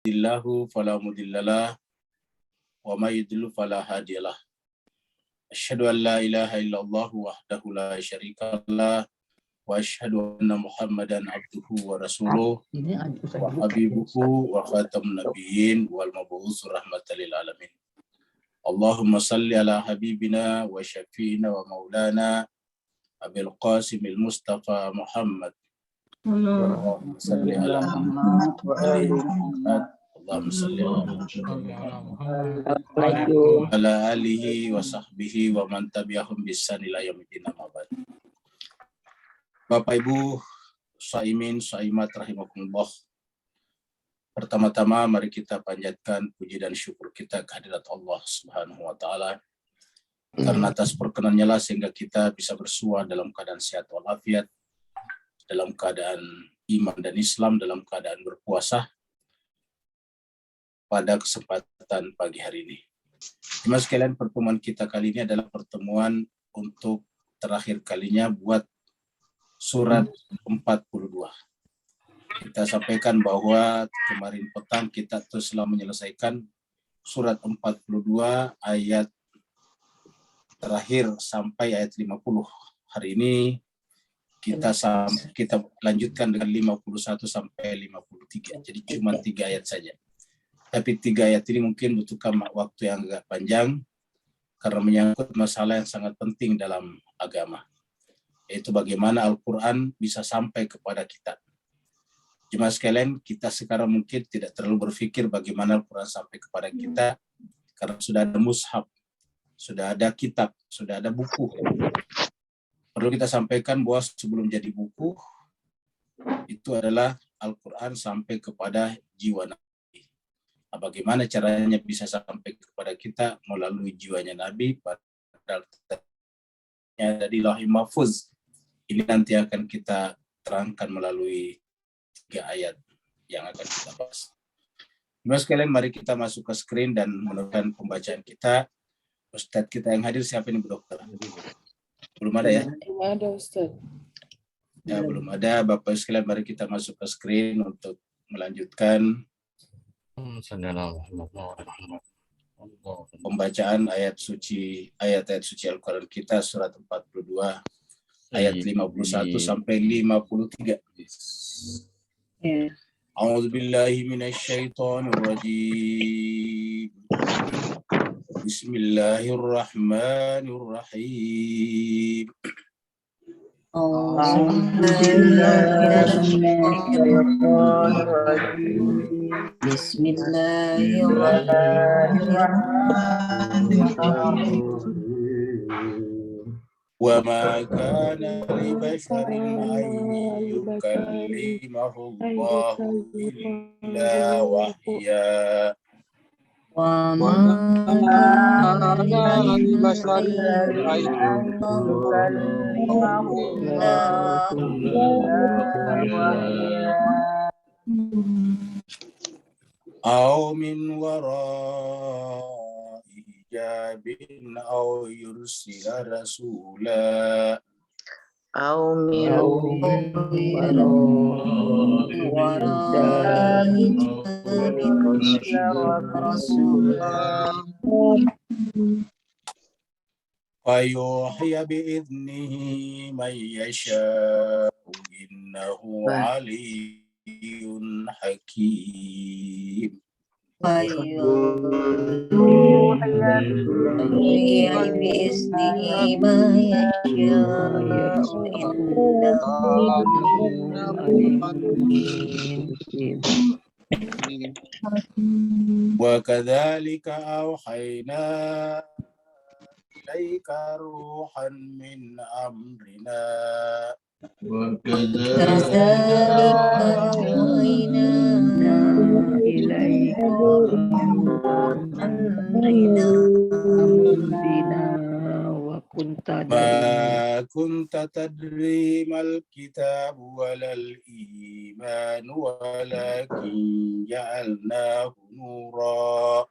yahdihillahu fala mudhillalah wa may yudlil fala hadiyalah. Asyhadu an la ilaha illallah wahdahu la syarikalah wa asyhadu anna Muhammadan abduhu wa rasuluh wa habibuhu wa khatamun nabiyyin wal mab'uts rahmatan lil alamin. Allahumma salli ala habibina wa syafi'ina wa maulana Abil Qasimil Mustafa Muhammad. Allahumma salli ala Muhammad wa ali Muhammad. Allahumma salli ala alihi wa sahbihi wa man tabi'ahum bisan ila yaumil qiyamah. Bapak Ibu Shaimin Shaimat rahimakumullah. Pertama-tama mari kita panjatkan puji dan syukur kita kehadirat Allah Subhanahu wa taala. Karena atas perkenannya lah sehingga kita bisa bersua dalam keadaan sehat walafiat, dalam keadaan iman dan Islam, dalam keadaan berpuasa pada kesempatan pagi hari ini. Jemaah sekalian, pertemuan kita kali ini adalah pertemuan untuk terakhir kalinya buat surat 42. Kita sampaikan bahwa kemarin petang kita telah menyelesaikan surat 42 ayat terakhir sampai ayat 50. Hari ini kita lanjutkan dengan 51 sampai 53. Jadi cuma 3 ayat saja. Tapi 3 ayat ini mungkin butuhkan waktu yang agak panjang karena menyangkut masalah yang sangat penting dalam agama, yaitu bagaimana Al-Quran bisa sampai kepada kita. Jemaah sekalian, kita sekarang mungkin tidak terlalu berpikir bagaimana Al-Quran sampai kepada kita karena sudah ada mushaf, sudah ada kitab, sudah ada buku. Perlu kita sampaikan bahwa sebelum jadi buku, itu adalah Al-Quran sampai kepada jiwa Nabi. Nah, bagaimana caranya bisa sampai kepada kita melalui jiwanya Nabi, padahal ada di Lauhul Mahfuz. Ini nanti akan kita terangkan melalui 3 ayat yang akan kita bahas. Jemaah sekalian, mari kita masuk ke screen dan meneruskan pembacaan kita. Ustadz kita yang hadir siapa ini, Bu Dokter? Belum ada ya? Belum ada, Ustadz. Ya, belum ada. Bapak sekalian, mari kita masuk ke screen untuk melanjutkan pembacaan ayat-ayat suci Al-Quran kita, surat 42, ayat 51 sampai 53. A'udzubillahi minasyaitonirrajim. Bismillahirrahmanirrahim. Bismillahirrahmanirrahim. Wa ma kana li basharin an yukallimahu Allahu illa wahya. Wa ma kana li basharin an yukallimahu Allahu illa wahya. Aw min wara'i hijabin aw yursila rasula. Aw min wara'i hijabin rasula. Fayuhya bi'idnihi man yasha'u innahu aliyyun hakim. Wa kadzalika awhayna ilaika ruhan min amrina. Wa kadzalika awhayna ilaika ma kunta tadri mal kitab walal iman walakin ja'alnahu nura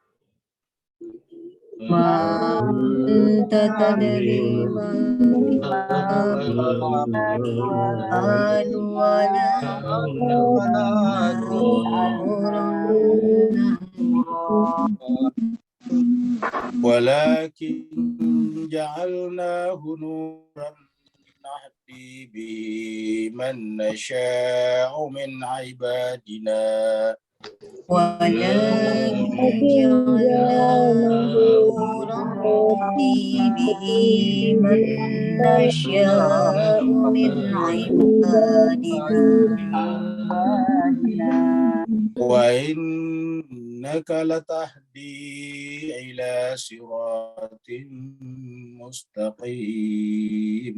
ما أنت تدري ما الكتاب الإيمان ولا نور ولكن جعلناه نورا نهدي به من نشاء من عبادنا ولكن جعلناه نورا نهدي به من نشاء من عبادنا وإنك لتهدي إلى صراط مستقيم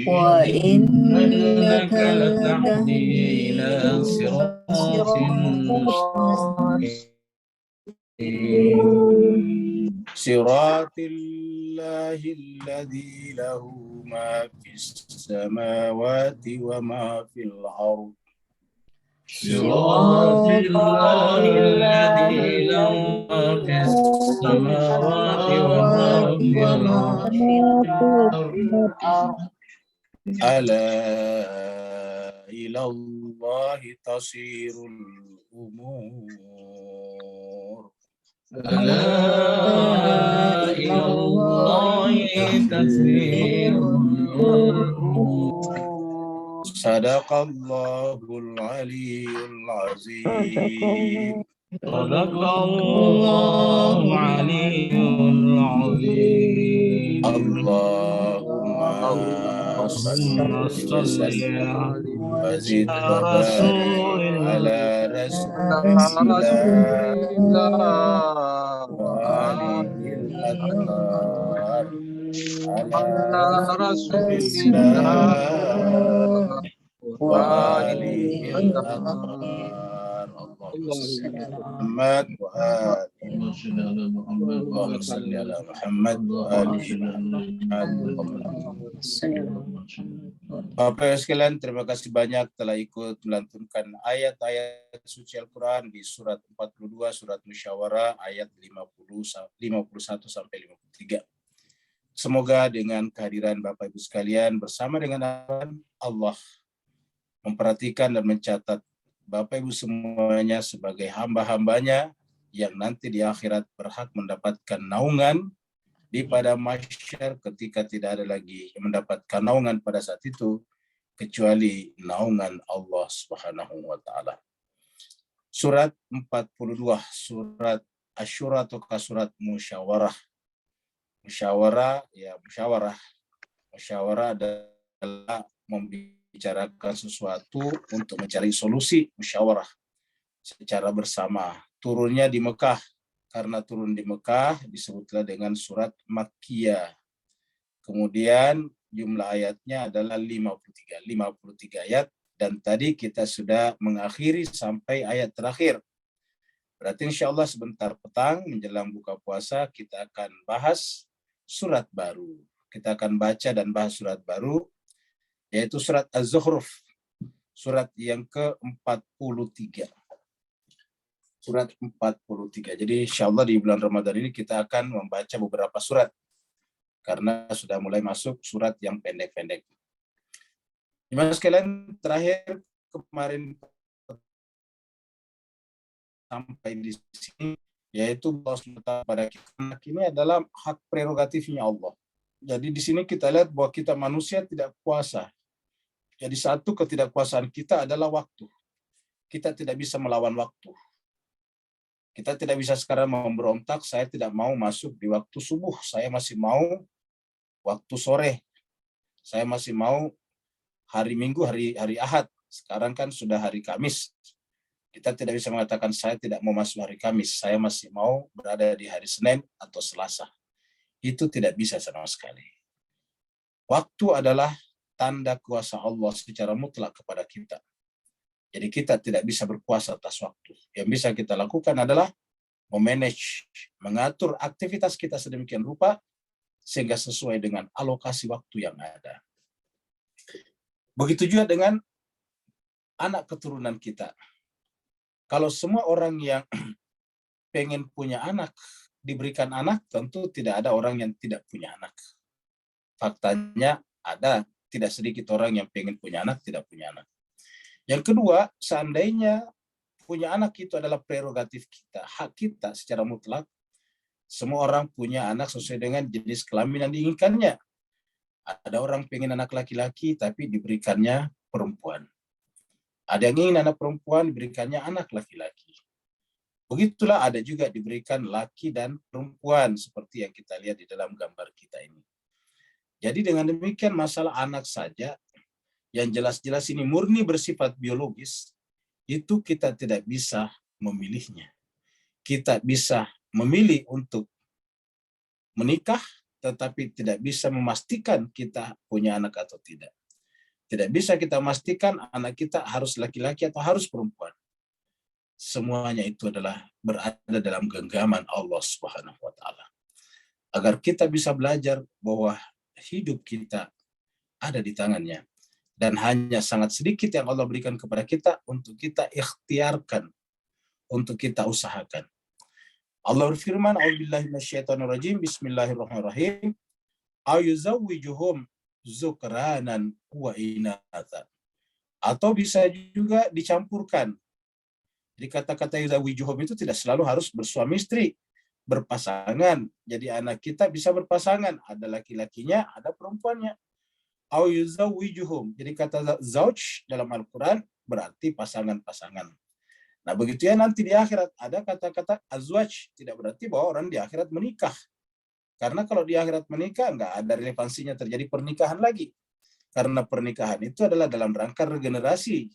وإنك لتهدي إلى صراط مستقيم صراط الله الذي له ما في السماوات وما في الأرض صراط الله الذي له ما في السماوات وما في الأرض ألا إلى الله تصير الأمور ألا إلى الله تسير الأمور صدق الله العلي العظيم صدق الله العلي العظيم اللهم اللهم صل وسلم وزد على رسول وبارك على رسول الله وآله الأطهار على رسول الله وآله الأطهار اللهم صل على محمد وآله اللهم صل على محمد وآله Bapak Ibu sekalian, terima kasih banyak telah ikut melantunkan ayat-ayat suci Al-Quran di surat 42, surat Musyawarah, ayat 51 sampai 53. Semoga dengan kehadiran Bapak Ibu sekalian bersama dengan Allah memperhatikan dan mencatat Bapak Ibu semuanya sebagai hamba-hambanya yang nanti di akhirat berhak mendapatkan naungan di pada mahsyar ketika tidak ada lagi yang mendapatkan naungan pada saat itu kecuali naungan Allah Subhanahu wa taala. Surat 42, surat Asy-Syura atau surat Musyawarah. Musyawarah adalah membicarakan sesuatu untuk mencari solusi, musyawarah secara bersama. Turunnya di Mekah. Karena turun di Mekah disebutlah dengan surat Makkiyah. Kemudian jumlah ayatnya adalah 53 ayat, dan tadi kita sudah mengakhiri sampai ayat terakhir. Berarti insya Allah sebentar petang menjelang buka puasa kita akan bahas surat baru. Kita akan baca dan bahas surat baru, yaitu surat Az-Zukhruf, surat yang ke-43. Surat 43. Jadi insya Allah di bulan Ramadan ini kita akan membaca beberapa surat. Karena sudah mulai masuk surat yang pendek-pendek. Gimana sekalian, terakhir kemarin sampai di sini, yaitu Allah pada kita, ini adalah hak prerogatifnya Allah. Jadi di sini kita lihat bahwa kita manusia tidak puasa. Jadi satu ketidakpuasaan kita adalah waktu. Kita tidak bisa melawan waktu. Kita tidak bisa sekarang memberontak, saya tidak mau masuk di waktu subuh, saya masih mau waktu sore, saya masih mau hari Minggu, hari Ahad. Sekarang kan sudah hari Kamis. Kita tidak bisa mengatakan saya tidak mau masuk hari Kamis, saya masih mau berada di hari Senin atau Selasa. Itu tidak bisa sama sekali. Waktu adalah tanda kuasa Allah secara mutlak kepada kita. Jadi kita tidak bisa berkuasa atas waktu. Yang bisa kita lakukan adalah memanage, mengatur aktivitas kita sedemikian rupa sehingga sesuai dengan alokasi waktu yang ada. Begitu juga dengan anak keturunan kita. Kalau semua orang yang pengen punya anak, diberikan anak, tentu tidak ada orang yang tidak punya anak. Faktanya ada tidak sedikit orang yang pengen punya anak, tidak punya anak. Yang kedua, seandainya punya anak itu adalah prerogatif kita, hak kita secara mutlak, semua orang punya anak sesuai dengan jenis kelamin yang diinginkannya. Ada orang pengen anak laki-laki tapi diberikannya perempuan. Ada yang ingin anak perempuan diberikannya anak laki-laki. Begitulah ada juga diberikan laki dan perempuan seperti yang kita lihat di dalam gambar kita ini. Jadi dengan demikian masalah anak saja yang jelas-jelas ini murni bersifat biologis, itu kita tidak bisa memilihnya. Kita bisa memilih untuk menikah, tetapi tidak bisa memastikan kita punya anak atau tidak. Tidak bisa kita memastikan anak kita harus laki-laki atau harus perempuan. Semuanya itu adalah berada dalam genggaman Allah Subhanahu wa taala. Agar kita bisa belajar bahwa hidup kita ada di tangannya dan hanya sangat sedikit yang Allah berikan kepada kita untuk kita ikhtiarkan, untuk kita usahakan. Allah berfirman, "A'udzubillahi minasyaitonirrajim, bismillahirrahmanirrahim. Ayuzawwijuhum zukranan wa inatha." Atau bisa juga dicampurkan. Jadi kata-kata yuzawijuhum itu tidak selalu harus bersuami istri, berpasangan. Jadi anak kita bisa berpasangan, ada laki-lakinya, ada perempuannya. Au yuzawijuhum. Jadi kata zauj dalam Al-Qur'an berarti pasangan-pasangan. Nah, begitu ya nanti di akhirat ada kata-kata azwaj, tidak berarti bahwa orang di akhirat menikah. Karena kalau di akhirat menikah nggak ada relevansinya terjadi pernikahan lagi. Karena pernikahan itu adalah dalam rangka regenerasi.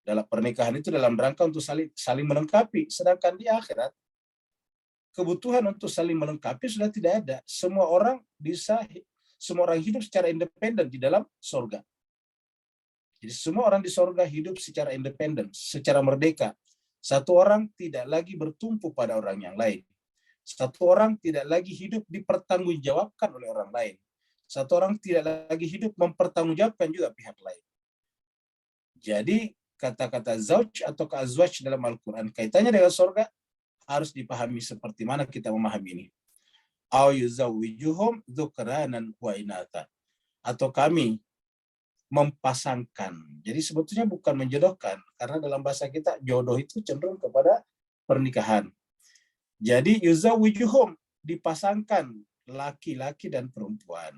Dalam pernikahan itu dalam rangka untuk saling melengkapi. Sedangkan di akhirat, kebutuhan untuk saling melengkapi sudah tidak ada. Semua orang hidup secara independen di dalam surga. Jadi semua orang di surga hidup secara independen, secara merdeka. Satu orang tidak lagi bertumpu pada orang yang lain. Satu orang tidak lagi hidup dipertanggungjawabkan oleh orang lain. Satu orang tidak lagi hidup mempertanggungjawabkan juga pihak lain. Jadi kata-kata zauj atau azwaj dalam Al-Quran kaitannya dengan surga harus dipahami seperti mana kita memahami ini. Au yuzawwijuhum dzukranan wa inatha. Atau kami mempasangkan. Jadi sebetulnya bukan menjodohkan, karena dalam bahasa kita jodoh itu cenderung kepada pernikahan. Jadi yuzawwijuhum dipasangkan laki-laki dan perempuan.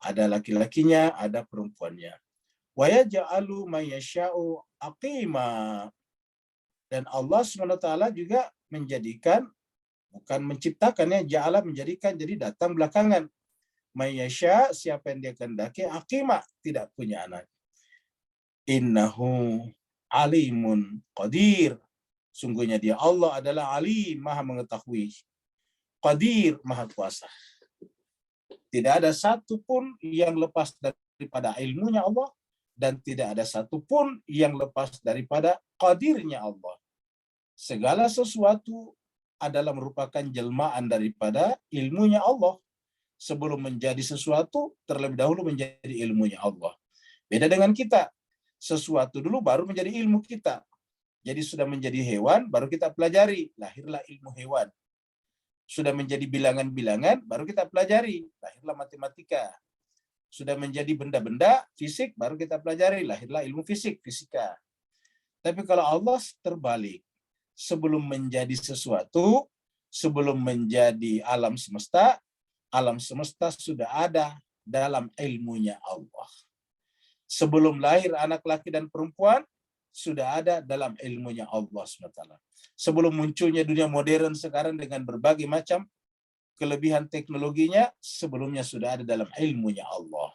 Ada laki-lakinya, ada perempuannya. Wa yaj'alu may yasha'u aqima. Dan Allah SWT juga menjadikan, bukan menciptakan ya, ja'ala menjadikan, jadi datang belakangan. May yasha, siapa yang dia kehendaki, aqima, tidak punya anak. Innahu alimun qadir. Sungguhnya dia Allah adalah alim, maha mengetahui. Qadir, maha kuasa. Tidak ada satupun yang lepas daripada ilmunya Allah, dan tidak ada satupun yang lepas daripada qadirnya Allah. Segala sesuatu adalah merupakan jelmaan daripada ilmunya Allah. Sebelum menjadi sesuatu, terlebih dahulu menjadi ilmunya Allah. Beda dengan kita. Sesuatu dulu baru menjadi ilmu kita. Jadi sudah menjadi hewan, baru kita pelajari. Lahirlah ilmu hewan. Sudah menjadi bilangan-bilangan, baru kita pelajari. Lahirlah matematika. Sudah menjadi benda-benda fisik, baru kita pelajari. Lahirlah ilmu fisik, fisika. Tapi kalau Allah terbalik. Sebelum menjadi sesuatu, sebelum menjadi alam semesta sudah ada dalam ilmunya Allah. Sebelum lahir anak laki dan perempuan, sudah ada dalam ilmunya Allah SWT. Sebelum munculnya dunia modern sekarang dengan berbagai macam kelebihan teknologinya, sebelumnya sudah ada dalam ilmunya Allah.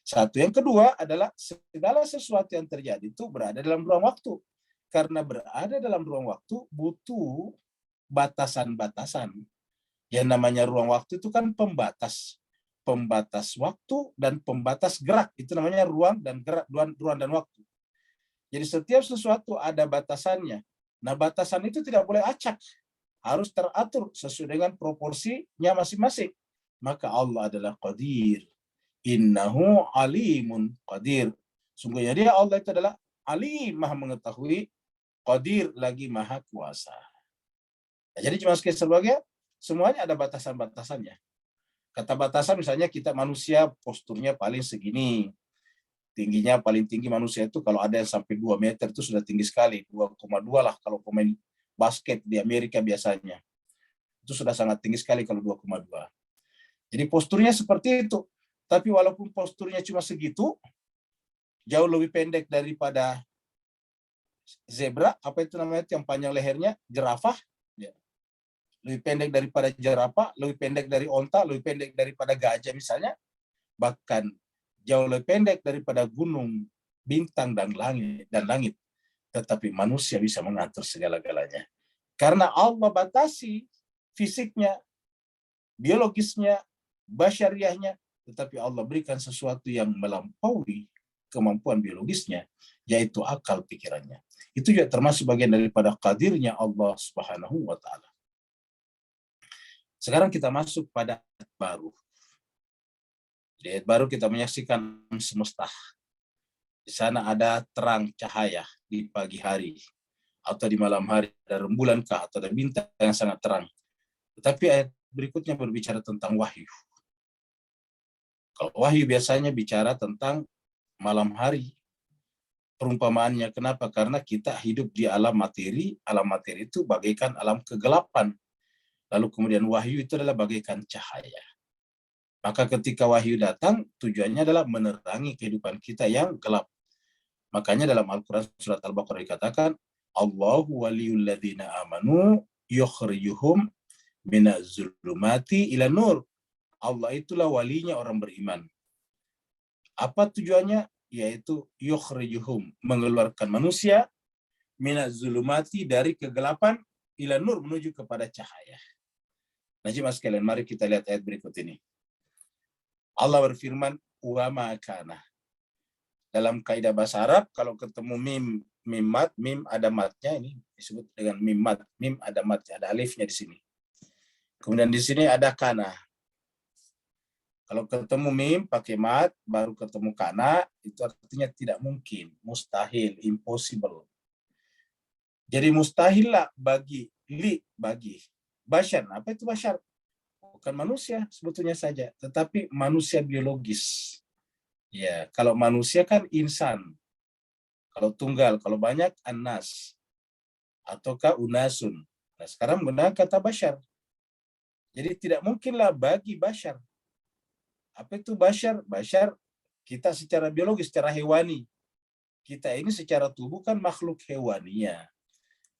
Satu. Yang kedua adalah segala sesuatu yang terjadi itu berada dalam ruang waktu. Karena berada dalam ruang waktu butuh batasan-batasan. Yang namanya ruang waktu itu kan pembatas. Pembatas waktu dan pembatas gerak. Itu namanya ruang dan gerak, ruang dan waktu. Jadi setiap sesuatu ada batasannya. Nah, batasan itu tidak boleh acak. Harus teratur sesuai dengan proporsinya masing-masing. Maka Allah adalah Qadir. Innahu alimun qadir. Sungguhnya dia Allah itu adalah alim, maha mengetahui, qadir lagi maha kuasa. Nah, jadi cuma sebagai semuanya ada batasan-batasannya. Kata batasan misalnya kita manusia posturnya paling segini, tingginya paling tinggi manusia itu kalau ada yang sampai 2 meter itu sudah tinggi sekali, 2,2 lah kalau pemain basket di Amerika biasanya. Itu sudah sangat tinggi sekali kalau 2,2. Jadi posturnya seperti itu. Tapi walaupun posturnya cuma segitu, jauh lebih pendek daripada zebra, apa itu namanya yang panjang lehernya, jerapah, ya. Lebih pendek daripada jerapah, lebih pendek dari onta, lebih pendek daripada gajah misalnya, bahkan jauh lebih pendek daripada gunung, bintang dan langit. Tetapi manusia bisa mengatur segala-galanya. Karena Allah batasi fisiknya, biologisnya, basyariahnya, tetapi Allah berikan sesuatu yang melampaui kemampuan biologisnya, yaitu akal pikirannya. Itu juga termasuk bagian daripada qadirnya Allah Subhanahu wa Ta'ala. Sekarang kita masuk pada ayat baru. Di ayat baru kita menyaksikan semesta. Di sana ada terang cahaya di pagi hari atau di malam hari, ada rembulan kah atau ada bintang yang sangat terang. Tetapi ayat berikutnya berbicara tentang wahyu. Kalau wahyu biasanya bicara tentang malam hari. Perumpamaannya kenapa? Karena kita hidup di alam materi. Alam materi itu bagaikan alam kegelapan. Lalu kemudian wahyu itu adalah bagaikan cahaya. Maka ketika wahyu datang, tujuannya adalah menerangi kehidupan kita yang gelap. Makanya dalam Al-Quran surat Al-Baqarah dikatakan, Allahu waliyul ladzina amanu yukhrijuhum minaz zulumati ila nur. Allah itulah walinya orang beriman. Apa tujuannya? Yaitu yukhrijuhum, mengeluarkan manusia minaz zulumati, dari kegelapan, ila nur, menuju kepada cahaya. Nah, jemaah sekalian, mari kita lihat ayat berikut ini. Allah berfirman, wa ma kana. Dalam kaidah bahasa Arab, kalau ketemu mim mat, mim ada matnya, ini disebut dengan mim mat. Mim ada matnya, ada alifnya di sini. Kemudian di sini ada kana. Kalau ketemu mim pakai mat, baru ketemu kana, itu artinya tidak mungkin, mustahil, impossible. Jadi mustahil lah bagi basyar. Apa itu basyar? Bukan manusia sebetulnya saja, tetapi manusia biologis. Ya, kalau manusia kan insan. Kalau tunggal, kalau banyak anas ataukah unasun. Nah, sekarang menggunakan kata basyar. Jadi tidak mungkinlah bagi basyar. Apa itu basyar? Basyar kita secara biologis, secara hewani. Kita ini secara tubuh kan makhluk hewaninya.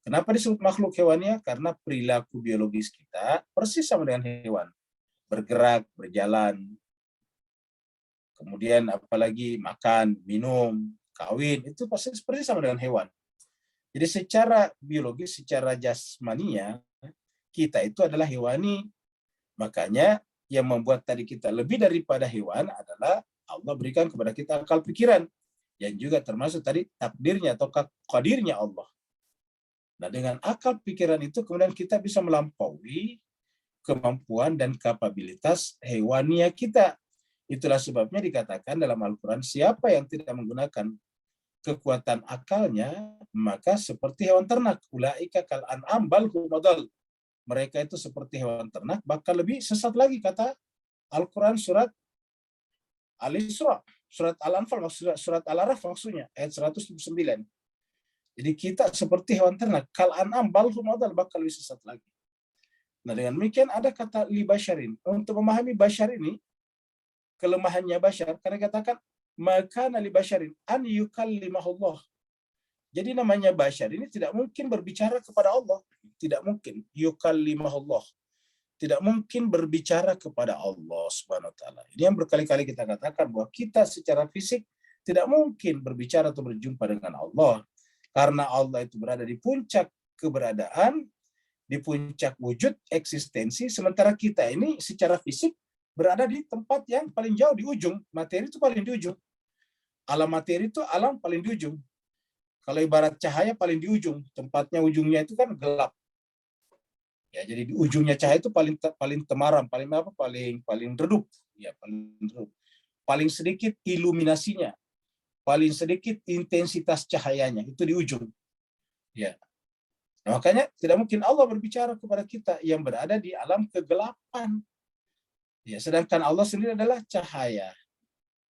Kenapa disebut makhluk hewaninya? Karena perilaku biologis kita persis sama dengan hewan. Bergerak, berjalan. Kemudian apalagi makan, minum, kawin, itu pasti seperti sama dengan hewan. Jadi secara biologis, secara jasmania, kita itu adalah hewani. Makanya yang membuat tadi kita lebih daripada hewan adalah Allah berikan kepada kita akal pikiran. Yang juga termasuk tadi takdirnya atau qadirnya Allah. Nah, dengan akal pikiran itu kemudian kita bisa melampaui kemampuan dan kapabilitas hewania kita. Itulah sebabnya dikatakan dalam Al-Quran, siapa yang tidak menggunakan kekuatan akalnya, maka seperti hewan ternak. Ulaika kal an'am bal hum adall. Mereka itu seperti hewan ternak, bahkan lebih sesat lagi, kata Al-Quran surat Al-Isra, surat Al-Anfal, surat Al-Araf maksudnya, ayat 179. Jadi kita seperti hewan ternak, kal an'am bal hum adall, bahkan lebih sesat lagi. Nah, dengan demikian ada kata li basyarin. Untuk memahami basyar ini, kelemahannya basyar, karena katakan maka li basyarin an yukallimahullah. Jadi namanya basyar ini tidak mungkin berbicara kepada Allah, tidak mungkin yukallimahullah. Tidak mungkin berbicara kepada Allah Subhanahu wa taala. Ini yang berkali-kali kita katakan bahwa kita secara fisik tidak mungkin berbicara atau berjumpa dengan Allah, karena Allah itu berada di puncak keberadaan, di puncak wujud eksistensi, sementara kita ini secara fisik berada di tempat yang paling jauh, di ujung. Materi itu paling di ujung. Alam materi itu alam paling di ujung. Kalau ibarat cahaya paling di ujung, tempatnya ujungnya itu kan gelap. Ya, jadi di ujungnya cahaya itu paling temaram, paling redup, ya, paling redup. Paling sedikit iluminasinya, paling sedikit intensitas cahayanya, itu di ujung. Ya. Nah, makanya tidak mungkin Allah berbicara kepada kita yang berada di alam kegelapan. Ya, sedangkan Allah sendiri adalah cahaya.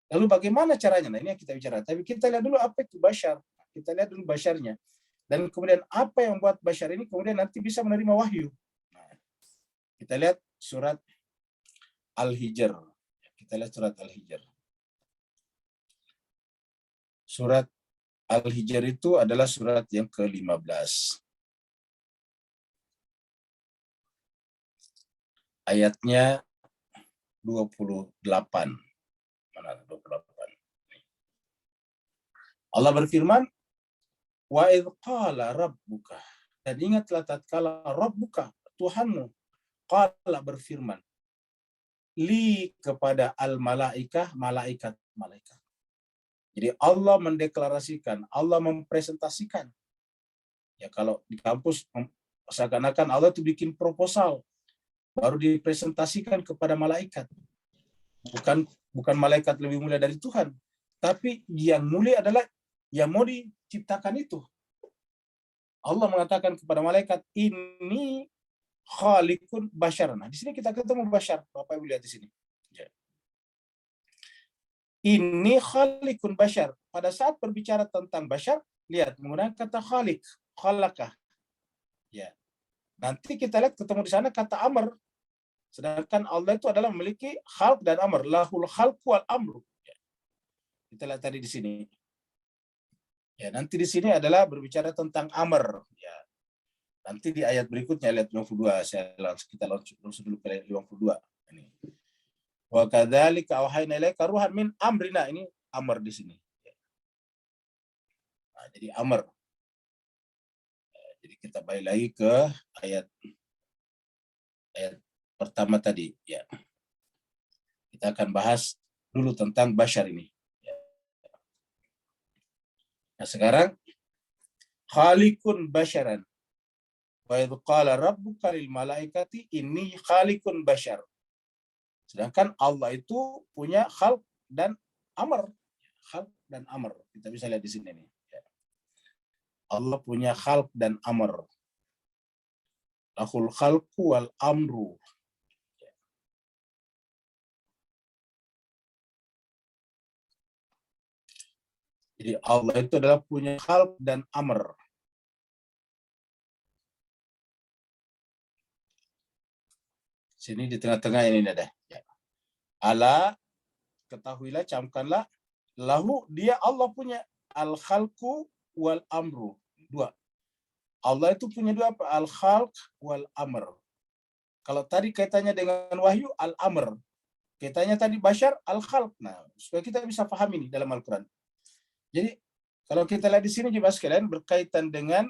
Lalu bagaimana caranya? Nah, ini yang kita bicara. Tapi kita lihat dulu apa itu basyar. Kita lihat dulu basyarnya. Dan kemudian apa yang membuat basyar ini kemudian nanti bisa menerima wahyu. Nah, kita lihat surat Al-Hijr. Kita lihat surat Al-Hijr. Surat Al-Hijr itu adalah surat yang ke-15. Ayatnya 28. Mana 28? Allah berfirman, wa idh qala rabbuka. Dan ingatlah tatkala rabbuka, Tuhanmu, qala berfirman, li kepada al-malaikah, malaikat-malaikat. Jadi Allah mendeklarasikan, Allah mempresentasikan. Ya kalau di kampus seakan-akan Allah itu bikin proposal, baru dipresentasikan kepada malaikat. Bukan malaikat lebih mulia dari Tuhan, tapi yang mulia adalah yang mau diciptakan itu. Allah mengatakan kepada malaikat, ini khaliqun basyar. Nah, di sini kita ketemu basyar. Bapak Ibu lihat di sini. Ya. Ini khaliqun basyar. Pada saat berbicara tentang basyar, lihat menggunakan kata khaliq, khalaqah. Ya. Nanti kita lihat ketemu di sana kata amr. Sedangkan Allah itu adalah memiliki khalq dan amr. Lahul khalqu wal amru. Ya. Kita lihat tadi di sini. Ya, nanti di sini adalah berbicara tentang amr. Ya. Nanti di ayat berikutnya, ayat 52, kita langsung dulu ke ayat 52. Ini. Wa kadzalika auhayna ilaika ruhan min amrina. Ini amr di sini. Nah, jadi amr. Jadi kita balik lagi ke ayat pertama tadi. Ya. Kita akan bahas dulu tentang basyar ini. Ya. Nah, sekarang khaliqun basyaran. Wa idh qala rabbuka lil malaikati inni khaliqun basyar. Sedangkan Allah itu punya khalq dan amr. Khalq dan amr. Kita bisa lihat di sini nih. Allah punya khalq dan amr. Lahul khalqu wal amru. Jadi Allah itu adalah punya khalq dan amr. Sini di tengah-tengah ini ada. Ya. Ala, ketahuilah, camkanlah, lahu, dia Allah punya al-khalqu wal amru. Dua. Allah itu punya dua apa? Al-khalq wal amr. Kalau tadi kaitannya dengan wahyu, al-amr. Kaitannya tadi basyar, al-khalq. Nah, supaya kita bisa paham ini dalam Al-Quran. Jadi, kalau kita lihat di sini juga sekalian berkaitan dengan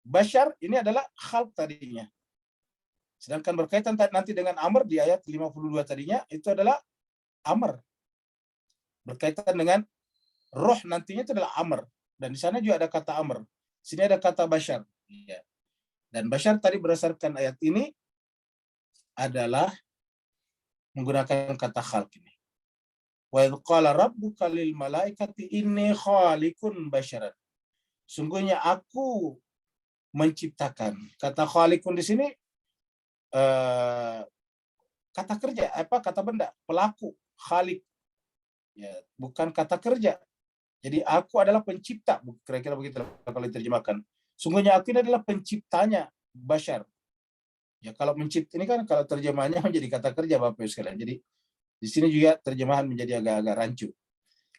basyar, ini adalah khalq tadinya. Sedangkan berkaitan nanti dengan amr di ayat 52 tadinya, itu adalah amr. Berkaitan dengan roh nantinya itu adalah amr. Dan di sana juga ada kata amr. Sini ada kata basyar. Ya. Dan basyar tadi berdasarkan ayat ini adalah menggunakan kata khalq ini. Wa idh qala rabbuka lil malaikati inni khaliqun basyaran. Sungguhnya aku menciptakan. Kata khaliqun di sini kata kerja, kata benda, pelaku, khaliq. Ya, bukan kata kerja. Jadi aku adalah pencipta, kira-kira begitu kalau diterjemahkan. Sungguhnya aku ini adalah penciptanya basyar. Ya kalau mencipta ini kan kalau terjemahannya menjadi kata kerja Bapak Ibu sekalian. Jadi di sini juga terjemahan menjadi agak-agak rancu.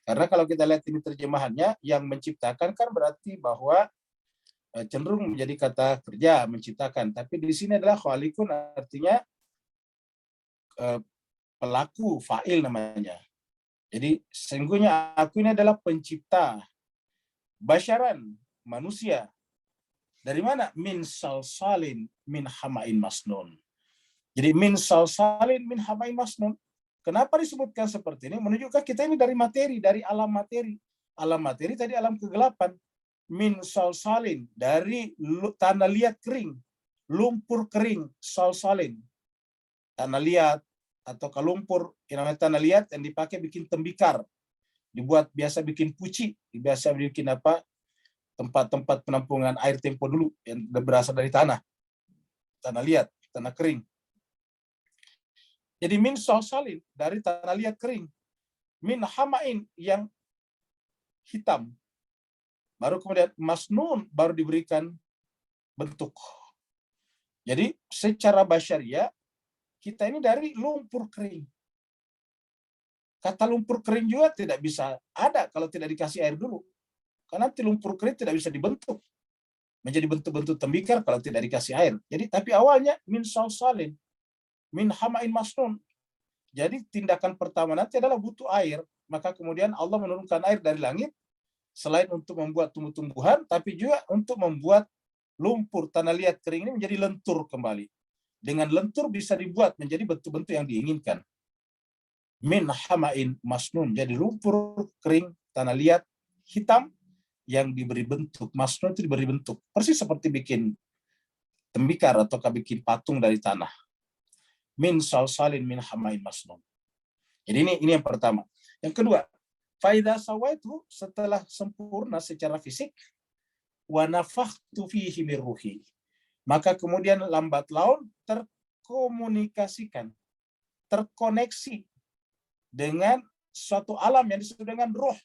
Karena kalau kita lihat ini terjemahannya yang menciptakan kan berarti bahwa cenderung menjadi kata kerja menciptakan. Tapi di sini adalah khaliqun artinya pelaku, fa'il namanya. Jadi sesungguhnya aku ini adalah pencipta basyaran, manusia. Dari mana? Min salsalin min hamain masnun. Jadi min salsalin min hamain masnun. Kenapa disebutkan seperti ini? Menunjukkan kita ini dari materi, dari alam materi. Alam materi tadi alam kegelapan. Min salsalin, dari tanah liat kering, lumpur kering, salsalin. Tanah liat atau lumpur yang namanya tanah liat yang dipakai bikin tembikar. Dibuat biasa bikin puci, biasa bikin apa? tempat-tempat penampungan air tempo dulu yang berasal dari tanah liat, tanah kering. Jadi min salsalin, dari tanah liat kering. Min hamain, yang hitam. Baru kemudian masnun, baru diberikan bentuk. Jadi secara basyariah, kita ini dari lumpur kering. Kata lumpur kering juga tidak bisa ada kalau tidak dikasih air dulu. Karena nanti lumpur kering tidak bisa dibentuk menjadi bentuk-bentuk tembikar kalau tidak dikasih air. Jadi tapi awalnya min salsalin, min hamain masnun. Jadi tindakan pertama nanti adalah butuh air, maka kemudian Allah menurunkan air dari langit selain untuk membuat tumbuh-tumbuhan, tapi juga untuk membuat lumpur tanah liat kering ini menjadi lentur kembali. Dengan lentur bisa dibuat menjadi bentuk-bentuk yang diinginkan. Min hamain masnun, jadi lumpur kering tanah liat hitam yang diberi bentuk. Masnun itu diberi bentuk persis seperti bikin tembikar atau bikin patung dari tanah. Min salsalin min hamain masnun. Jadi ini yang pertama. Yang kedua, faida sawaitu, setelah sempurna secara fisik, wa nafakhtu fihi min ruhi, maka kemudian lambat laun terkomunikasikan, terkoneksi dengan suatu alam yang disebut dengan ruh.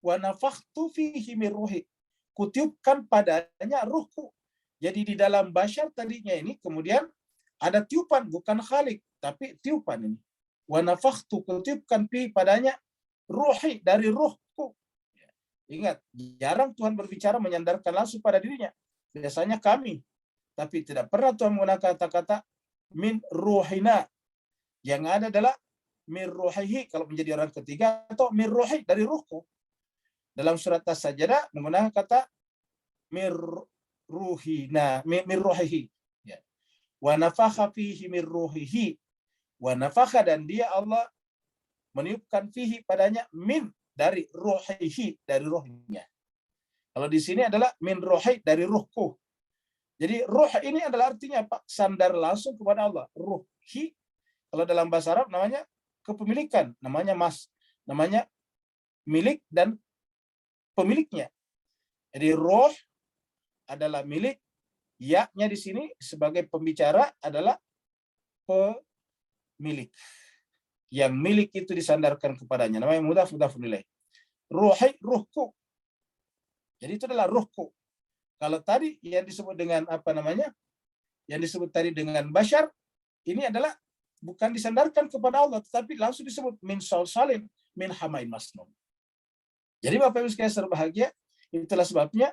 Wa nafakhtu fihi min ruhi, kutiupkan padanya ruhku. Jadi di dalam basyar tadinya ini kemudian ada tiupan, bukan khalik, tapi tiupan ini. Wa nafakhtu, kutiupkan fihi padanya ruhi, dari ruhku. Ingat, jarang Tuhan berbicara menyandarkan langsung pada dirinya. Biasanya kami. Tapi tidak pernah Tuhan menggunakan kata-kata min ruhina. Yang ada adalah min ruhihi kalau menjadi orang ketiga, atau min ruhi, dari ruhku. Dalam surat As-Sajdah menggunakan kata min ruhina, min ruhihi. Ya. Wa nafakha fihi min ruhihi. Wa nafakha, dan dia Allah meniupkan fihi padanya min, dari ruhihi, dari ruhnya. Kalau di sini adalah min ruhi, dari ruhku. Jadi ruh ini adalah artinya apa? Sandar langsung kepada Allah. Ruhi, kalau dalam bahasa Arab namanya kepemilikan, namanya namanya milik dan pemiliknya. Jadi roh adalah milik, ya-nya di sini sebagai pembicara adalah pemilik. Yang milik itu disandarkan kepadanya, namanya mudhaf ilaih. Ruhi, ruhku. Jadi itu adalah ruhku. Kalau tadi yang disebut dengan apa namanya? Yang disebut tadi dengan basyar, ini adalah bukan disandarkan kepada Allah, tetapi langsung disebut min salsalin min hamain masnun. Jadi Bapak Ibu sekalian berbahagia, itulah sebabnya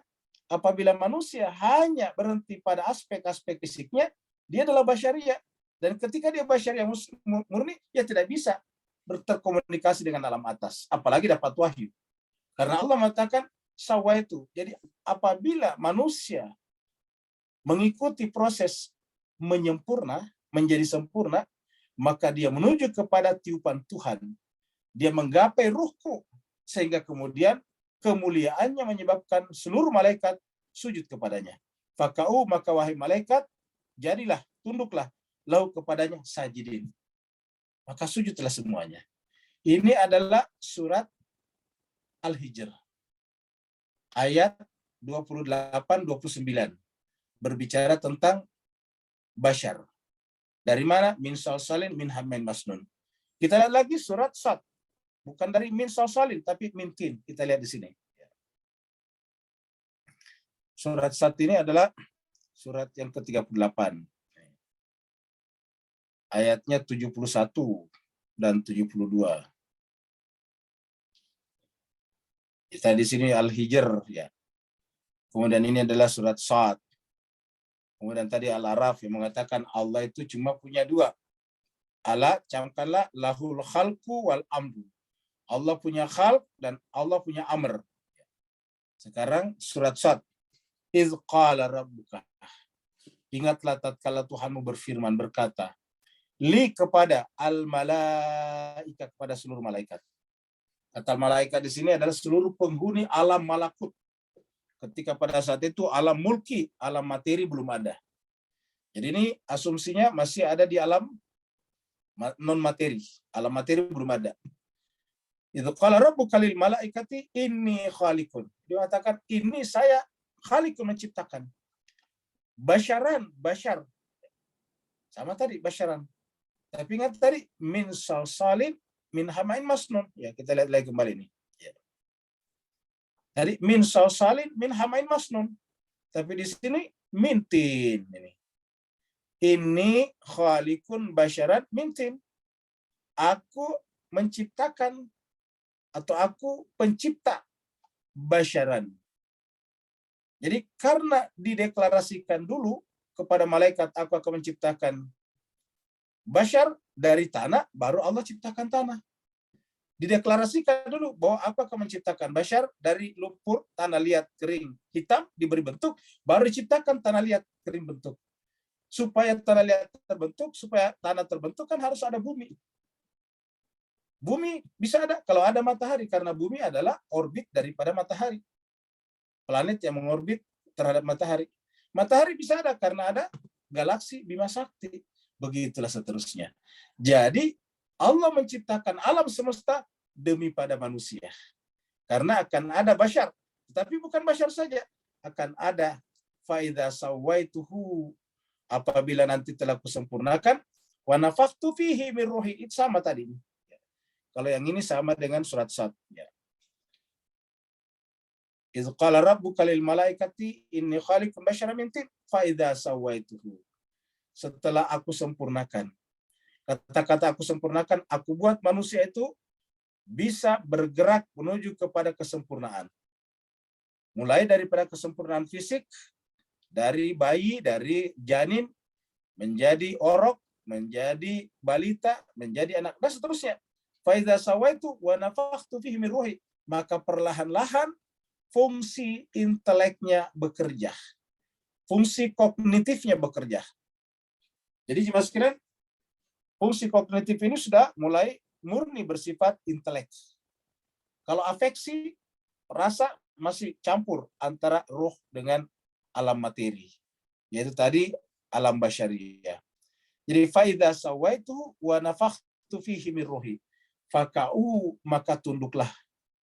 apabila manusia hanya berhenti pada aspek-aspek fisiknya, dia adalah basyariah. Dan ketika dia basyariah murni, dia tidak bisa berkomunikasi dengan alam atas, apalagi dapat wahyu. Karena Allah mengatakan sawaitu. Jadi apabila manusia mengikuti proses menyempurna, menjadi sempurna, maka dia menuju kepada tiupan Tuhan. Dia menggapai ruhku, sehingga kemudian kemuliaannya menyebabkan seluruh malaikat sujud kepadanya. Faka'u, maka wahai malaikat, jadilah, tunduklah, lahu kepadanya sajidin. Maka sujudlah semuanya. Ini adalah surat Al-Hijr. Ayat 28-29. Berbicara tentang basyar. Dari mana? Min salsalin min hamain masnun. Kita lihat lagi surat Sad. Bukan dari min salsalin, tapi min tin. Kita lihat di sini. Surat Sad ini adalah surat yang ke-38. Ayatnya 71 dan 72. Kita di sini Al-Hijr, ya. Kemudian ini adalah surat Sad. Kemudian tadi Al-Araf yang mengatakan Allah itu cuma punya dua. Allah, camkanlah, lahul khalqu wal amru. Allah punya khalq dan Allah punya amr. Sekarang surat Sad. Iz qala rabbuka. Ingatlah tatkala Tuhanmu berfirman, berkata, li kepada al-malaika, kepada seluruh malaikat. Kata malaikat di sini adalah seluruh penghuni alam malakut. Ketika pada saat itu alam mulki, alam materi belum ada. Jadi ini asumsinya masih ada di alam non materi. Alam materi belum ada. Itu qala rabbuka lil malaikati inni khaliqun. Dia katakan ini saya Khaliqun menciptakan. Basyaran, basyar. Sama tadi basyaran. Tapi ingat tadi min salsalin min hamain masnun. Ya, kita lihat lagi kembali ini. Ya. Tadi min salsalin min hamain masnun. Tapi di sini min tin ini. Ini khaliqun basyaran min tin. Aku menciptakan atau aku pencipta basyaran. Jadi karena dideklarasikan dulu kepada malaikat, aku akan menciptakan basyar dari tanah, baru Allah ciptakan tanah. Dideklarasikan dulu bahwa aku akan menciptakan basyar dari lumpur, tanah liat, kering, hitam, diberi bentuk, baru diciptakan tanah liat, kering, bentuk. Supaya tanah liat terbentuk, supaya tanah terbentuk kan harus ada bumi. Bumi bisa ada kalau ada matahari, karena bumi adalah orbit daripada matahari. Planet yang mengorbit terhadap matahari. Matahari bisa ada karena ada galaksi Bima Sakti. Begitulah seterusnya. Jadi Allah menciptakan alam semesta demi pada manusia. Karena akan ada basyar. Tetapi bukan basyar saja. Akan ada faidha sawaituhu. Apabila nanti telah kusempurnakan. Wa nafakhtu fihi min ruhi. Itu sama tadi. Kalau yang ini sama dengan surat Sad. Ya. Idz qala rabbuka lil malaikati inni khaliqun basyaran min tin fa idza sawaituhu. Setelah aku sempurnakan. Kata-kata aku sempurnakan, aku buat manusia itu bisa bergerak menuju kepada kesempurnaan. Mulai daripada kesempurnaan fisik, dari bayi, dari janin, menjadi orok, menjadi balita, menjadi anak, dan seterusnya. Fa idza sawaitu wa nafakhtu fihi min ruhi. Maka perlahan-lahan fungsi inteleknya bekerja. Fungsi kognitifnya bekerja. Jadi jemaah sekalian, fungsi kognitif ini sudah mulai murni bersifat intelek. Kalau afeksi, rasa masih campur antara ruh dengan alam materi. Yaitu tadi alam basyariyah. Jadi faidha sawaitu wa nafakhtu fihi min ruhi. Faka'u, maka tunduklah.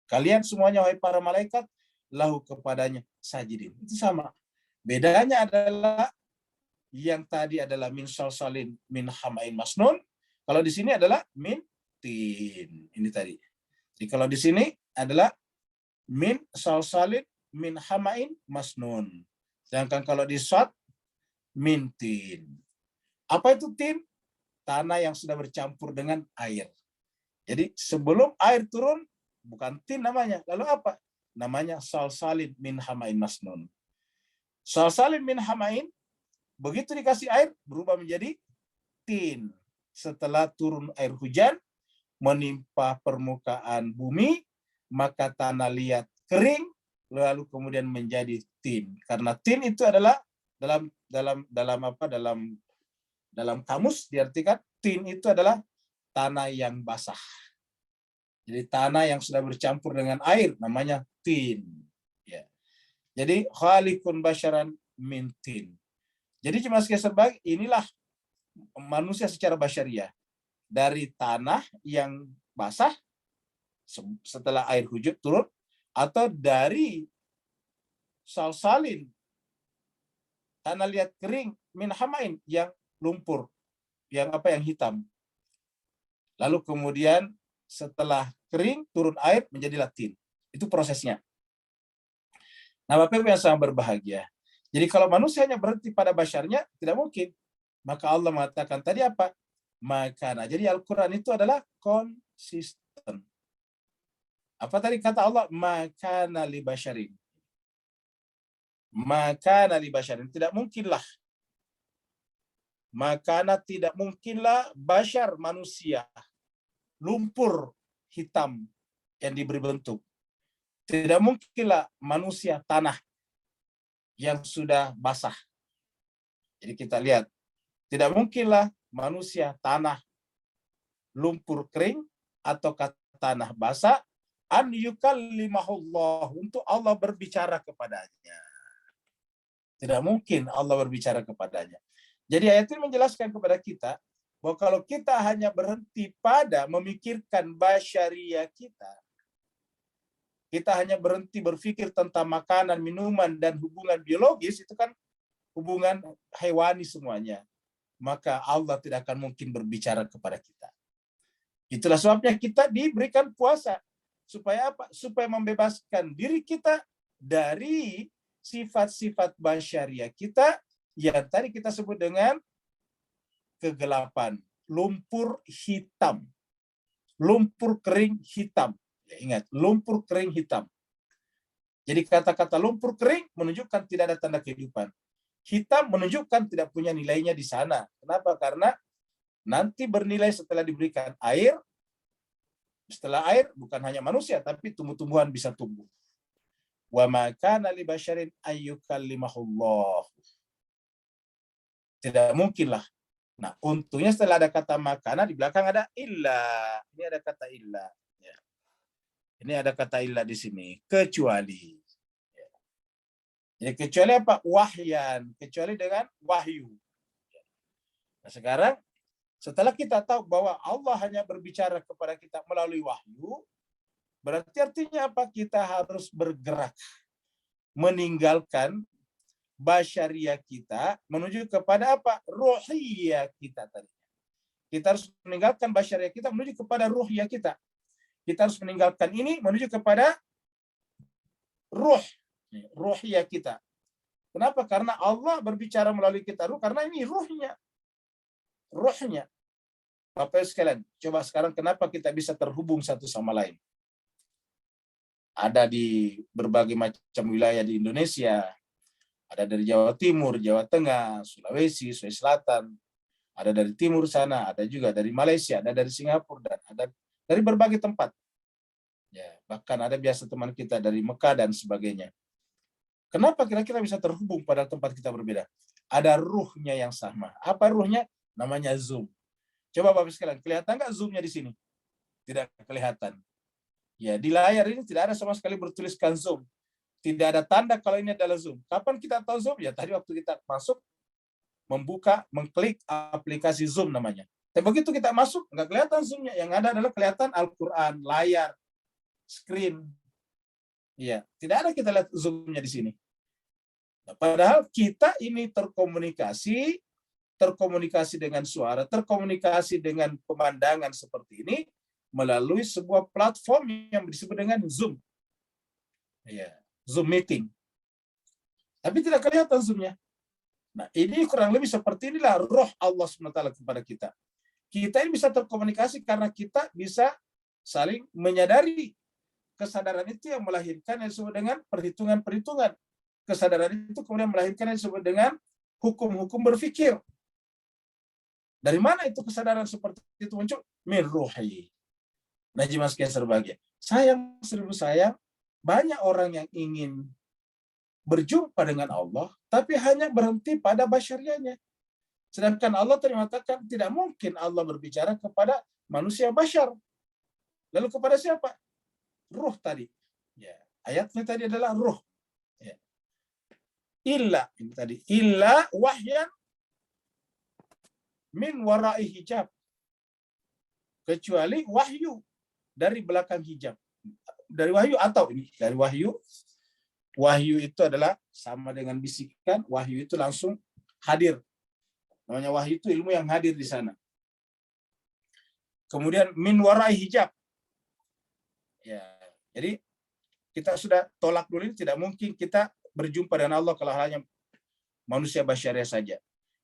Kalian semuanya wahai para malaikat, lahu kepadanya sajidin. Itu sama. Bedanya adalah yang tadi adalah min salsalin min hamain masnun. Kalau di sini adalah min tin. Ini tadi. Jadi kalau di sini adalah min salsalin min hamain masnun. Sedangkan kalau di Sad min tin. Apa itu tin? Tanah yang sudah bercampur dengan air. Jadi sebelum air turun bukan tin namanya. Lalu apa? Namanya salsalin min hamain masnun. Salsalin min hamain, begitu dikasih air, berubah menjadi tin. Setelah turun air hujan, menimpa permukaan bumi, maka tanah liat kering, lalu kemudian menjadi tin. Karena tin itu adalah dalam kamus diartikan tin itu adalah tanah yang basah. Jadi tanah yang sudah bercampur dengan air namanya tin. Ya. Jadi khaliqun basyaran min tin. Jadi cuma sebagai inilah manusia secara basyariah. Dari tanah yang basah setelah air hujan turun, atau dari salsalin tanah liat kering min hamain yang lumpur, yang hitam. Lalu kemudian setelah kering turun air menjadi tin. Itu prosesnya. Nah, Bapak Ibu yang sangat berbahagia. Jadi kalau manusia hanya berhenti pada basyarnya, tidak mungkin. Maka Allah mengatakan tadi apa? Makana. Jadi Al-Quran itu adalah konsisten. Apa tadi kata Allah? Makana li basyarin. Makana li basyarin. Tidak mungkinlah. Makana tidak mungkinlah basyar manusia. Lumpur hitam yang diberi bentuk. Tidak mungkinlah manusia tanah yang sudah basah. Jadi kita lihat, tidak mungkinlah manusia tanah lumpur kering atau tanah basah an yukallimahullah, untuk Allah berbicara kepadanya. Tidak mungkin Allah berbicara kepadanya. Jadi ayat ini menjelaskan kepada kita bahwa kalau kita hanya berhenti pada memikirkan basyariah kita, kita hanya berhenti berpikir tentang makanan, minuman, dan hubungan biologis, itu kan hubungan hewani semuanya. Maka Allah tidak akan mungkin berbicara kepada kita. Itulah sebabnya kita diberikan puasa. Supaya apa? Supaya membebaskan diri kita dari sifat-sifat basyariah kita yang tadi kita sebut dengan kegelapan, lumpur hitam, lumpur kering hitam. Ya, ingat, lumpur kering hitam. Jadi kata-kata lumpur kering menunjukkan tidak ada tanda kehidupan. Hitam menunjukkan tidak punya nilainya di sana. Kenapa? Karena nanti bernilai setelah diberikan air. Setelah air bukan hanya manusia, tapi tumbuh-tumbuhan bisa tumbuh. Wa ma kana li basyarin ayyukallimahullah. Tidak mungkinlah. Nah, untungnya setelah ada kata makana, di belakang ada illa. Ini ada kata illa. Ya. Ini ada kata illa di sini. Kecuali. Ya. Jadi kecuali apa? Wahyan. Kecuali dengan wahyu. Nah, sekarang setelah kita tahu bahwa Allah hanya berbicara kepada kita melalui wahyu, berarti artinya apa? Kita harus bergerak. Meninggalkan basyariah kita menuju kepada apa? Ruhiyah kita tadi. Kita harus meninggalkan basyariah kita menuju kepada ruhiyah kita. Kita harus meninggalkan ini menuju kepada ruhiyah kita. Kenapa? Karena Allah berbicara melalui kita ruh, karena ini ruhnya. Ruhnya. Bapak sekalian, coba sekarang kenapa kita bisa terhubung satu sama lain? Ada di berbagai macam wilayah di Indonesia. Ada dari Jawa Timur, Jawa Tengah, Sulawesi, Sulawesi Selatan. Ada dari timur sana, ada juga dari Malaysia, ada dari Singapura, dan ada dari berbagai tempat. Ya, bahkan ada biasa teman kita dari Mekah dan sebagainya. Kenapa kira-kira bisa terhubung pada tempat kita berbeda? Ada ruhnya yang sama. Apa ruhnya? Namanya Zoom. Coba Bapak sekalian, kelihatan nggak Zoom-nya di sini? Tidak kelihatan. Ya, di layar ini tidak ada sama sekali bertuliskan Zoom. Tidak ada tanda kalau ini adalah Zoom. Kapan kita tahu Zoom? Ya, tadi waktu kita masuk, membuka, mengklik aplikasi Zoom namanya. Dan begitu kita masuk, nggak kelihatan Zoom-nya. Yang ada adalah kelihatan Al-Quran, layar, screen. Ya, tidak ada kita lihat Zoom-nya di sini. Nah, padahal kita ini terkomunikasi dengan suara, terkomunikasi dengan pemandangan seperti ini melalui sebuah platform yang disebut dengan Zoom. Ya, Zoom meeting. Tapi tidak kelihatan Zoom-nya. Nah, ini kurang lebih seperti inilah roh Allah SWT kepada kita. Kita ini bisa terkomunikasi karena kita bisa saling menyadari. Kesadaran itu yang melahirkan yang disebut dengan perhitungan-perhitungan. Kesadaran itu kemudian melahirkan yang disebut dengan hukum-hukum berpikir. Dari mana itu kesadaran seperti itu muncul? Min ruhi. Najimah sekian serbahagia. Sayang, seribu sayang, banyak orang yang ingin berjumpa dengan Allah, tapi hanya berhenti pada basyariahnya. Sedangkan Allah mengatakan tidak mungkin Allah berbicara kepada manusia basyar. Lalu kepada siapa? Ruh tadi. Ya, ayatnya tadi adalah ruh. Ya. Illa, ini tadi. Illa wahyan min warai hijab. Kecuali wahyu dari belakang hijab. Dari wahyu atau ini dari wahyu. Wahyu itu adalah sama dengan bisikan. Wahyu itu langsung hadir. Namanya wahyu itu ilmu yang hadir di sana. Kemudian min warai hijab. Ya, jadi kita sudah tolak dulu ini, tidak mungkin kita berjumpa dengan Allah kalau hanya manusia basyariah saja.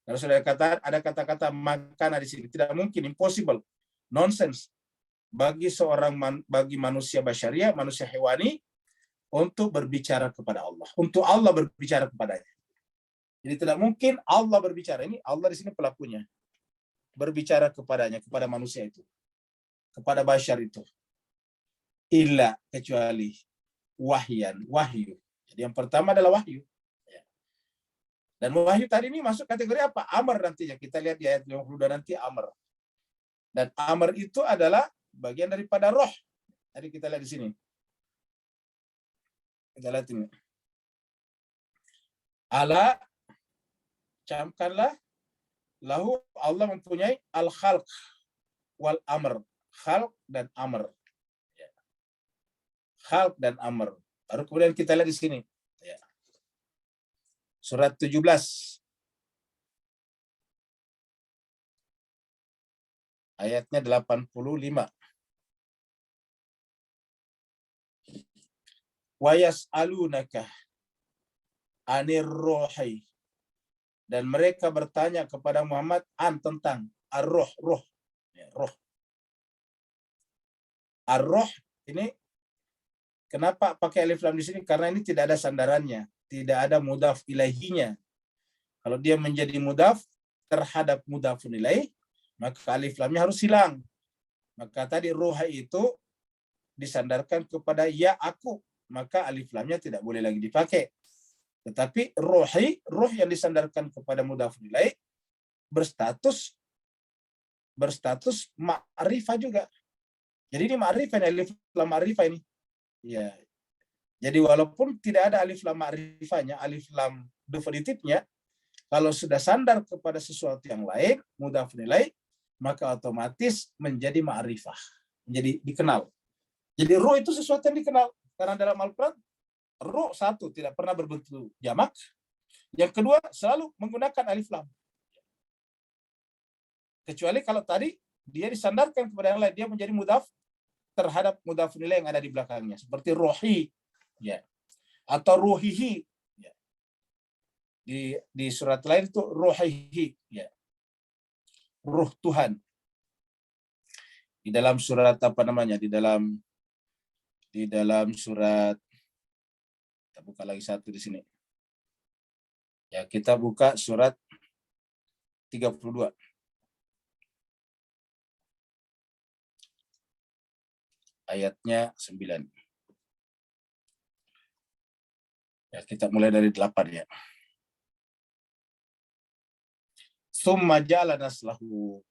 Kalau sudah ada kata-kata makana di sini, tidak mungkin, impossible, nonsense bagi bagi manusia basyariah, manusia hewani untuk berbicara kepada Allah, untuk Allah berbicara kepadanya. Jadi tidak mungkin Allah berbicara, ini Allah di sini pelakunya, berbicara kepadanya, kepada manusia itu, kepada basyar itu. Illa, kecuali wahyu. Jadi yang pertama adalah wahyu. Dan wahyu tadi ini masuk kategori apa? Amr nantinya. Kita lihat di ayat 52 nanti amr. Dan amr itu adalah bagian daripada roh. Tadi kita lihat di sini. Kita lihat ini. Ala, camkanlah, lahu Allah mempunyai al-khalq wal amr. Khalq dan amr. khalq dan amr. Baru kemudian kita lihat di sini. Ya. Surat 17. Ayatnya 85. Wa yas'alunaka 'anir ruhi. Dan mereka bertanya kepada Muhammad tentang ar-ruh, ruh. Ya, ruh. Ar-ruh ini kenapa pakai alif lam di sini? Karena ini tidak ada sandarannya, tidak ada mudhaf ilaihinya. Kalau dia menjadi mudhaf terhadap mudhafun ilaih, maka alif lamnya harus hilang. Maka tadi ruhi itu disandarkan kepada ya aku, maka alif lamnya tidak boleh lagi dipakai. Tetapi ruhi, ruh yang disandarkan kepada mudhafun ilaih berstatus ma'rifah juga. Jadi ini ma'rifah, alif lam ma'rifah ini. Ya. Jadi walaupun tidak ada alif lam ma'rifahnya, alif lam definitifnya, kalau sudah sandar kepada sesuatu yang lain, mudhafun ilaih, maka otomatis menjadi ma'rifah, menjadi dikenal. Jadi ruh itu sesuatu yang dikenal. Karena dalam Al-Quran, ruh satu tidak pernah berbentuk jamak. Yang kedua selalu menggunakan alif lam. Kecuali kalau tadi dia disandarkan kepada yang lain, dia menjadi mudhaf terhadap mudhaf nilai yang ada di belakangnya, seperti rohi, ya, atau ruhihi, ya. Di surat lain itu rohihi, ya, ruh Tuhan. Di dalam surat apa namanya? Di dalam surat, kita buka lagi satu di sini. Ya, kita buka surat 32. Ayatnya 9. Ya, kita mulai dari 8 ya. Summa ja'ala naslahu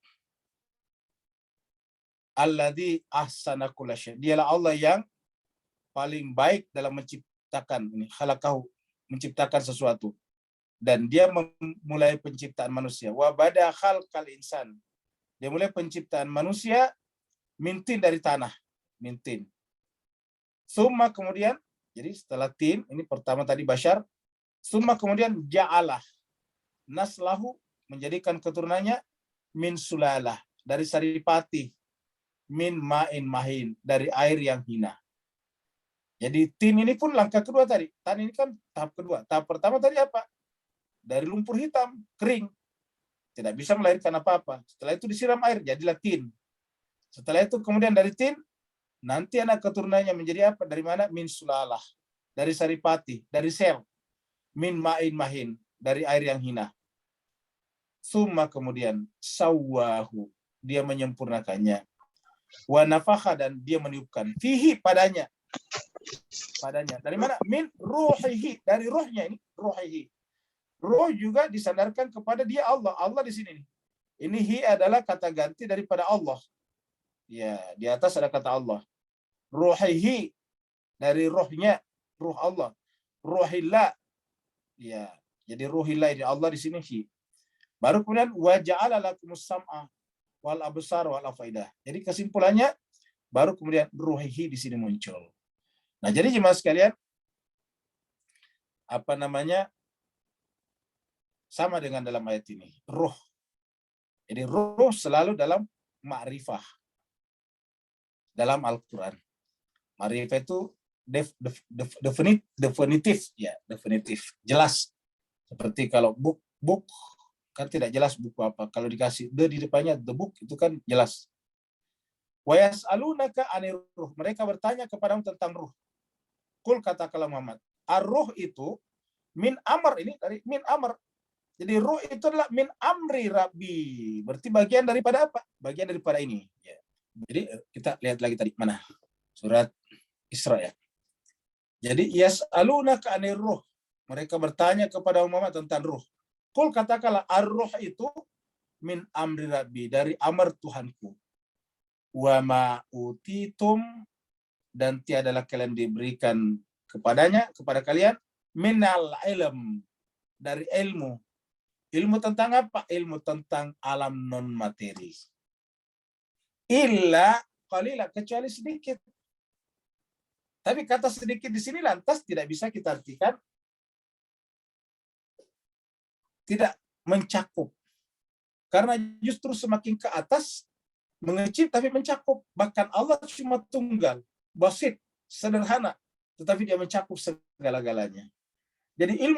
alladzi ahsana kulla syai'. Dialah Allah yang paling baik dalam menciptakan ini, khalaqahu, menciptakan sesuatu. Dan dia memulai penciptaan manusia. Wa bada khalqal insan. Dia mulai penciptaan manusia mintin dari tanah, mintin. Summa kemudian, jadi setelah tin, ini pertama tadi bashar, summa kemudian ja'alah naslahu, menjadikan keturunannya min sulalah, dari saripati, min ma'in mahin, dari air yang hina. Jadi tin ini pun langkah kedua tadi. Tan ini kan tahap kedua. Tahap pertama tadi apa? Dari lumpur hitam, kering. Tidak bisa melahirkan apa-apa. Setelah itu disiram air, jadilah tin. Setelah itu kemudian dari tin, nanti anak keturunannya menjadi apa? Dari mana? Min sulalah. Dari saripati, dari sel. Min ma'in mahin, dari air yang hina. Summa kemudian sawahu, dia menyempurnakannya. Wa nafakha, dan dia meniupkan fihi, padanya. Dari mana? Min ruhihi, dari rohnya ini, ruhihi. Roh juga disandarkan kepada dia Allah. Allah di sini nih. Ini hi adalah kata ganti daripada Allah. Ya, di atas ada kata Allah. Ruhihi, dari rohnya, ruh Allah. Ruhillah. Ya, jadi ruhillah ini Allah di sini hi. Baru kemudian wa ja'ala lakumus sam'a wal absar wal afaidah. Jadi kesimpulannya baru kemudian ruhihi di sini muncul. Nah, jadi jemaah sekalian, apa namanya? Sama dengan dalam ayat ini, ruh. Jadi ruh selalu dalam ma'rifah. Dalam Al-Quran. Ma'rifah itu definitif, ya, definitif, jelas. Seperti kalau book kan tidak jelas buku apa. Kalau dikasih the di depannya, the book, itu kan jelas. Wa yas'alunaka 'anir ruh. Mereka bertanya kepadamu tentang ruh. Qul, katakanlah Muhammad, ar-ruh itu min amr, ini dari min amr. Jadi ruh itu adalah min amri rabbi. Berarti bagian daripada apa? Bagian daripada ini. Ya. Jadi kita lihat lagi tadi mana? Surat Isra ya. Jadi yas'alunaka 'anir ruh. Mereka bertanya kepada Muhammad tentang ruh. Qul, katakanlah ar-ruh itu min amri rabbi, dari amr Tuhanku. Wa ma utitum, dan tiadalah kalian diberikan kepadanya, kepada kalian, minal ilm, dari ilmu. Ilmu tentang apa? Ilmu tentang alam non materi. Illa qalila, kecuali sedikit. Tapi kata sedikit di sini lantas tidak bisa kita artikan tidak mencakup. Karena justru semakin ke atas mengecil tapi mencakup. Bahkan Allah cuma tunggal, basit, sederhana, tetapi dia mencakup segala-galanya. Jadi ilmu